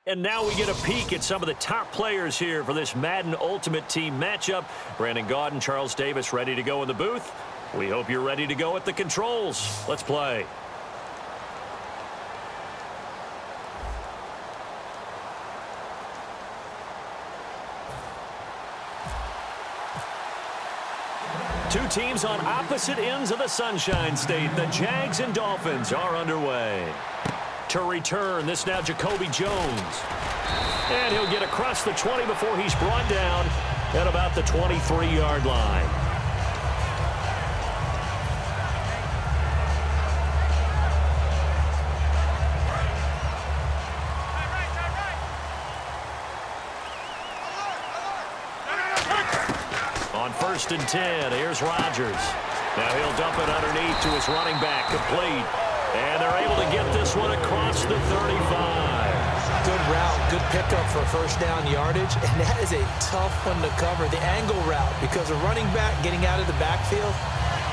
And now we get a peek at some of the top players here for this Madden Ultimate Team matchup. Brandon Gaudin, Charles Davis ready to go in the booth. We hope you're ready to go at the controls. Let's play. Two teams on opposite ends of the Sunshine State. The Jags and Dolphins are underway. To return, this now Jacoby Jones. And he'll get across the 20 before he's brought down at about the 23-yard line. On 1st and 10, here's Rodgers. Now he'll dump it underneath to his running back, complete. And they're able to get this one across the 35. Good route, good pickup for first down yardage, and that is a tough one to cover, the angle route, because a running back getting out of the backfield,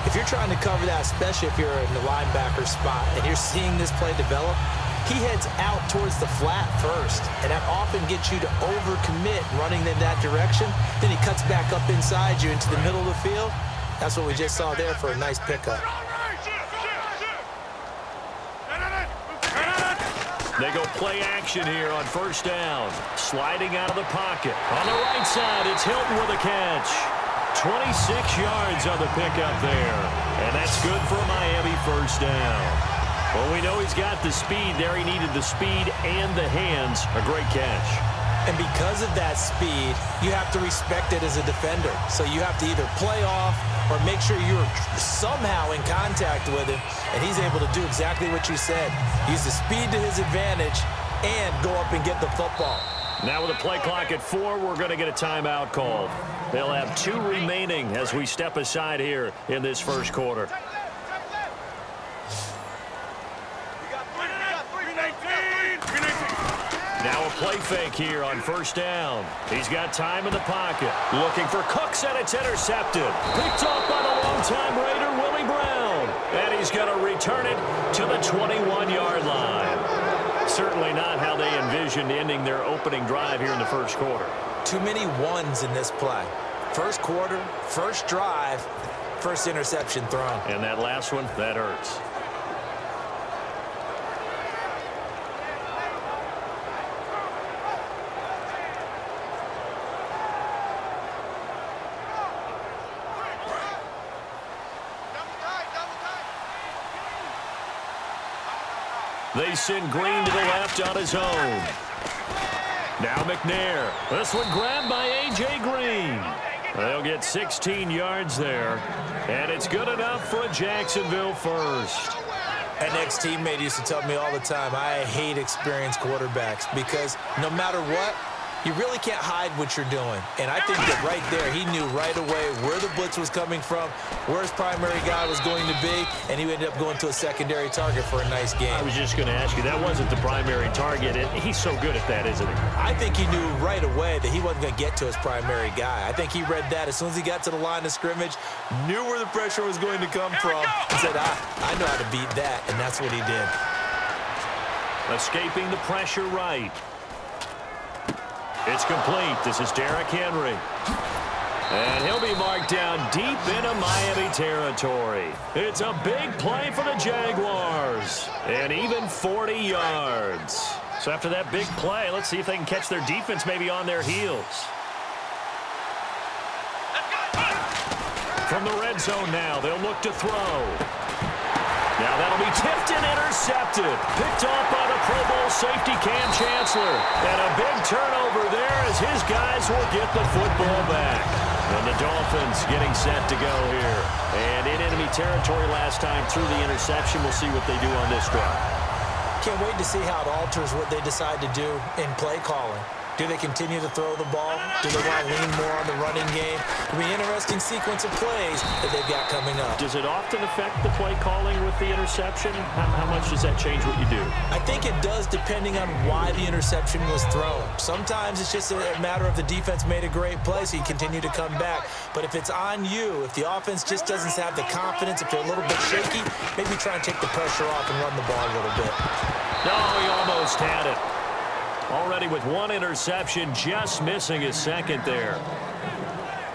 if you're trying to cover that, especially if you're in the linebacker spot and you're seeing this play develop, he heads out towards the flat first, and that often gets you to overcommit running in that direction. Then he cuts back up inside you into the middle of the field. That's what we just saw there for a nice pickup. They go play action here on first down. Sliding out of the pocket. On the right side, it's Hilton with a catch. 26 yards on the pickup there. And that's good for a Miami first down. Well, we know he's got the speed there. He needed the speed and the hands. A great catch. And because of that speed, you have to respect it as a defender. So you have to either play off or make sure you're somehow in contact with him, and he's able to do exactly what you said. Use the speed to his advantage and go up and get the football. Now with the play clock at 4, we're going to get a timeout called. They'll have 2 remaining as we step aside here in this first quarter. Now a play fake here on first down. He's got time in the pocket. Looking for Cooks, and it's intercepted. Picked off by the longtime Raider, Willie Brown. And he's going to return it to the 21-yard line. Certainly not how they envisioned ending their opening drive here in the first quarter. Too many ones in this play. First quarter, first drive, first interception thrown. And that last one, that hurts. They send Green to the left on his own. Now McNair. This one grabbed by A.J. Green. They'll get 16 yards there. And it's good enough for a Jacksonville first. An ex-teammate used to tell me all the time, I hate experienced quarterbacks because no matter what, you really can't hide what you're doing. And I think that right there, he knew right away where the blitz was coming from, where his primary guy was going to be, and he ended up going to a secondary target for a nice game. I was just going to ask you, that wasn't the primary target. He's so good at that, isn't he? I think he knew right away that he wasn't going to get to his primary guy. I think he read that as soon as he got to the line of scrimmage, knew where the pressure was going to come from, and said, I know how to beat that, and that's what he did. Escaping the pressure right. It's complete. This is Derrick Henry. And he'll be marked down deep into Miami territory. It's a big play for the Jaguars. And even 40 yards. So after that big play, let's see if they can catch their defense maybe on their heels. From the red zone now, they'll look to throw. Now that'll be tipped and intercepted. Picked off by the Pro Bowl safety Cam Chancellor. And a big turnover there as his guys will get the football back. And the Dolphins getting set to go here. And in enemy territory last time through the interception. We'll see what they do on this drive. Can't wait to see how it alters what they decide to do in play calling. Do they continue to throw the ball? Do they want to lean more on the running game? It'll be an interesting sequence of plays that they've got coming up. Does it often affect the play calling with the interception? How much does that change what you do? I think it does depending on why the interception was thrown. Sometimes it's just a matter of the defense made a great play, so you continue to come back. But if it's on you, if the offense just doesn't have the confidence, if they're a little bit shaky, maybe try and take the pressure off and run the ball a little bit. No, he almost had it. Already with one interception, just missing his second there.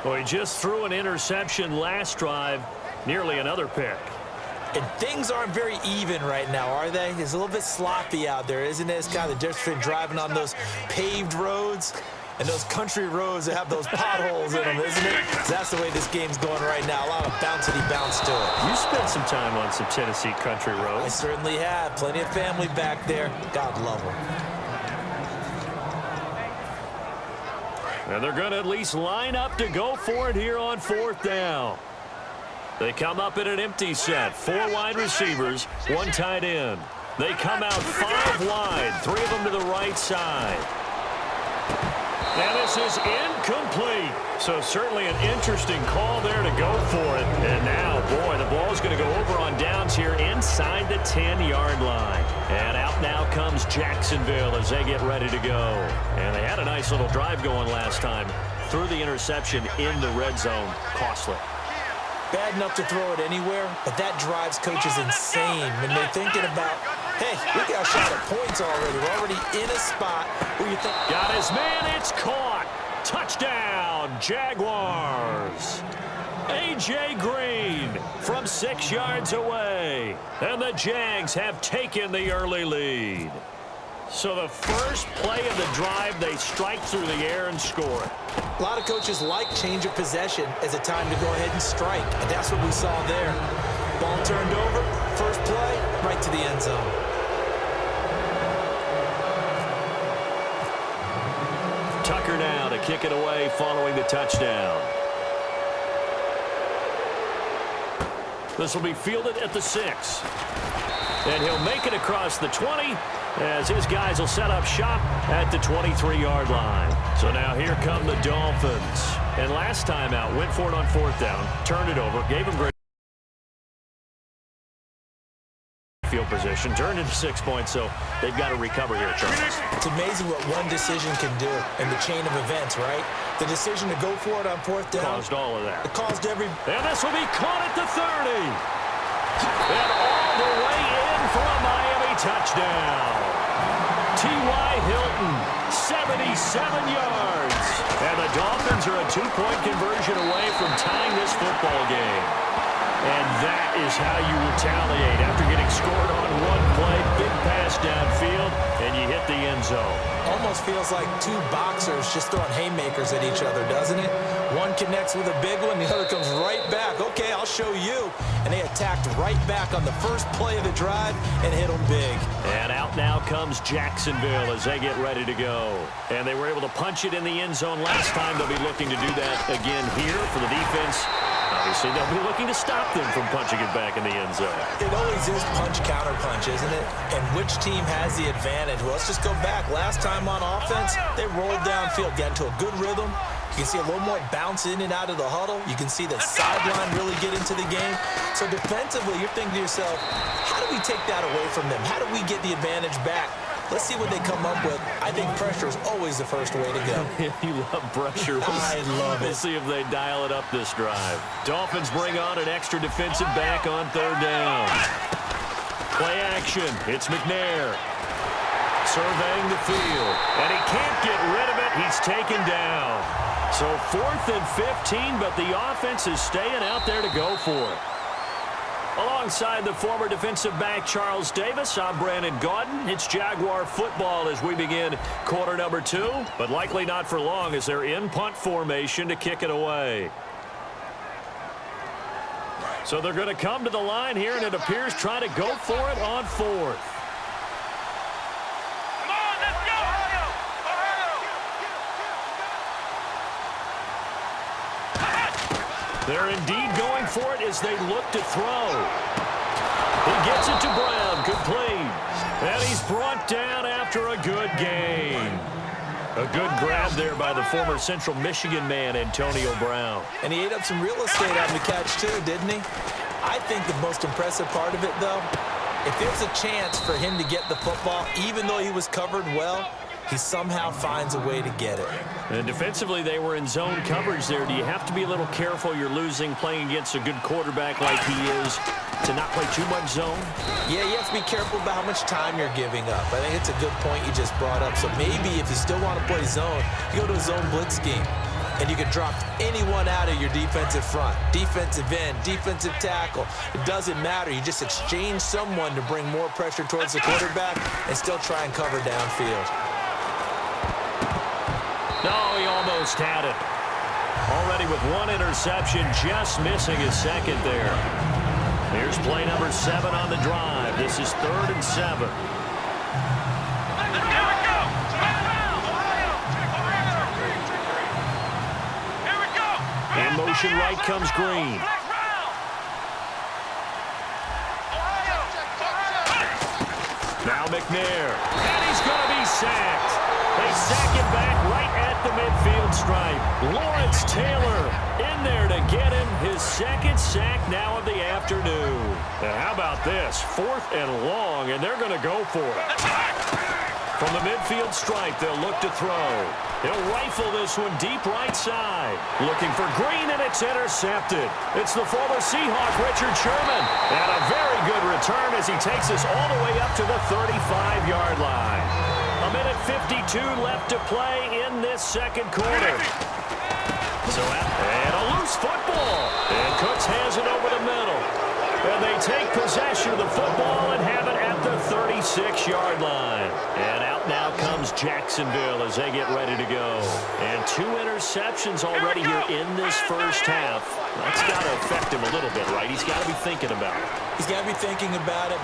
Well, he just threw an interception last drive, nearly another pick. And things aren't very even right now, are they? It's a little bit sloppy out there, isn't it? It's kind of the difference between driving on those paved roads and those country roads that have those potholes in them, isn't it? That's the way this game's going right now. A lot of bouncy bounce to it. You spent some time on some Tennessee country roads. I certainly have. Plenty of family back there. God love them. And they're going to at least line up to go for it here on 4th down. They come up in an empty set. 4 wide receivers, 1 tight end. They come out 5 wide, 3 of them to the right side. And this is incomplete. So certainly an interesting call there to go for it. And now, boy, the ball's going to go over on downs here inside the 10-yard line. And out now comes Jacksonville as they get ready to go. And they had a nice little drive going last time. Threw the interception in the red zone. Costly. Bad enough to throw it anywhere, but that drives coaches insane when they're thinking about, hey, we got a shot at points already. We're already in a spot where you think. Got his man, it's caught. Touchdown, Jaguars. A.J. Green from 6 yards away. And the Jags have taken the early lead. So the first play of the drive, they strike through the air and score it. A lot of coaches like change of possession as a time to go ahead and strike, and that's what we saw there. Ball turned over, first play, right to the end zone. Tucker now to kick it away following the touchdown. This will be fielded at the 6. And he'll make it across the 20 as his guys will set up shop at the 23-yard line. So now here come the Dolphins. And last time out, went for it on 4th down, turned it over, gave him great field position, turned into 6 points, so they've got to recover here, Charles. It's amazing what one decision can do in the chain of events, right? The decision to go for it on 4th down. Caused all of that. It caused every. And this will be caught at the 30. And all the way in for a Miami touchdown. T.Y. Hilton, 77 yards. And the Dolphins are a 2-point conversion away from tying this football game. And that is how you retaliate after getting scored on one play, big pass downfield, and you hit the end zone. Almost feels like 2 boxers just throwing haymakers at each other, doesn't it? One connects with a big one, the other comes right back. Okay, I'll show you. And they attacked right back on the first play of the drive and hit them big. And out now comes Jacksonville as they get ready to go. And they were able to punch it in the end zone last time. They'll be looking to do that again here for the defense. Obviously, they'll be looking to stop them from punching it back in the end zone. It always is punch-counter-punch, isn't it? And which team has the advantage? Well, let's just go back. Last time on offense, they rolled downfield, got into a good rhythm. You can see a little more bounce in and out of the huddle. You can see the sideline really get into the game. So defensively, you're thinking to yourself, how do we take that away from them? How do we get the advantage back? Let's see what they come up with. I think pressure is always the first way to go. You love pressure. I love it. We'll see if they dial it up this drive. Dolphins bring on an extra defensive back on 3rd down. Play action. It's McNair. Surveying the field. And he can't get rid of it. He's taken down. So 4th and 15, but the offense is staying out there to go for it. Alongside the former defensive back Charles Davis, I'm Brandon Gaudin. It's Jaguar football as we begin quarter number 2, but likely not for long as they're in punt formation to kick it away. So they're going to come to the line here, and it appears try to go for it on 4th. They're indeed going for it as they look to throw. He gets it to Brown, complete. And he's brought down after a good gain. A good grab there by the former Central Michigan man, Antonio Brown. And he ate up some real estate on the catch too, didn't he? I think the most impressive part of it, though, if there's a chance for him to get the football, even though he was covered well, he somehow finds a way to get it. And defensively, they were in zone coverage there. Do you have to be a little careful you're losing playing against a good quarterback like he is to not play too much zone? Yeah, you have to be careful about how much time you're giving up. I think it's a good point you just brought up. So maybe if you still want to play zone, you go to a zone blitz scheme. And you can drop anyone out of your defensive front. Defensive end, defensive tackle. It doesn't matter. You just exchange someone to bring more pressure towards the quarterback and still try and cover downfield. No, he almost had it. Already with one interception, just missing his second there. Here's play number 7 on the drive. This is 3rd and 7. In motion right comes Green. Now McNair. And he's going to be sacked. They sack him back right at the midfield stripe. Lawrence Taylor in there to get him his second sack now of the afternoon. Now how about this? 4th and long, and they're going to go for it. From the midfield stripe, they'll look to throw. He'll rifle this one deep right side. Looking for Green, and it's intercepted. It's the former Seahawk, Richard Sherman. And a very good return as he takes us all the way up to the 35-yard line. A minute 52 left to play in this second quarter. And a loose football. And Cooks has it over the middle. And they take possession of the football and have it at the 36-yard line. And out now comes Jacksonville as they get ready to go. And 2 interceptions already here in this first half. That's got to affect him a little bit, right? He's got to be thinking about it. He's got to be thinking about it, but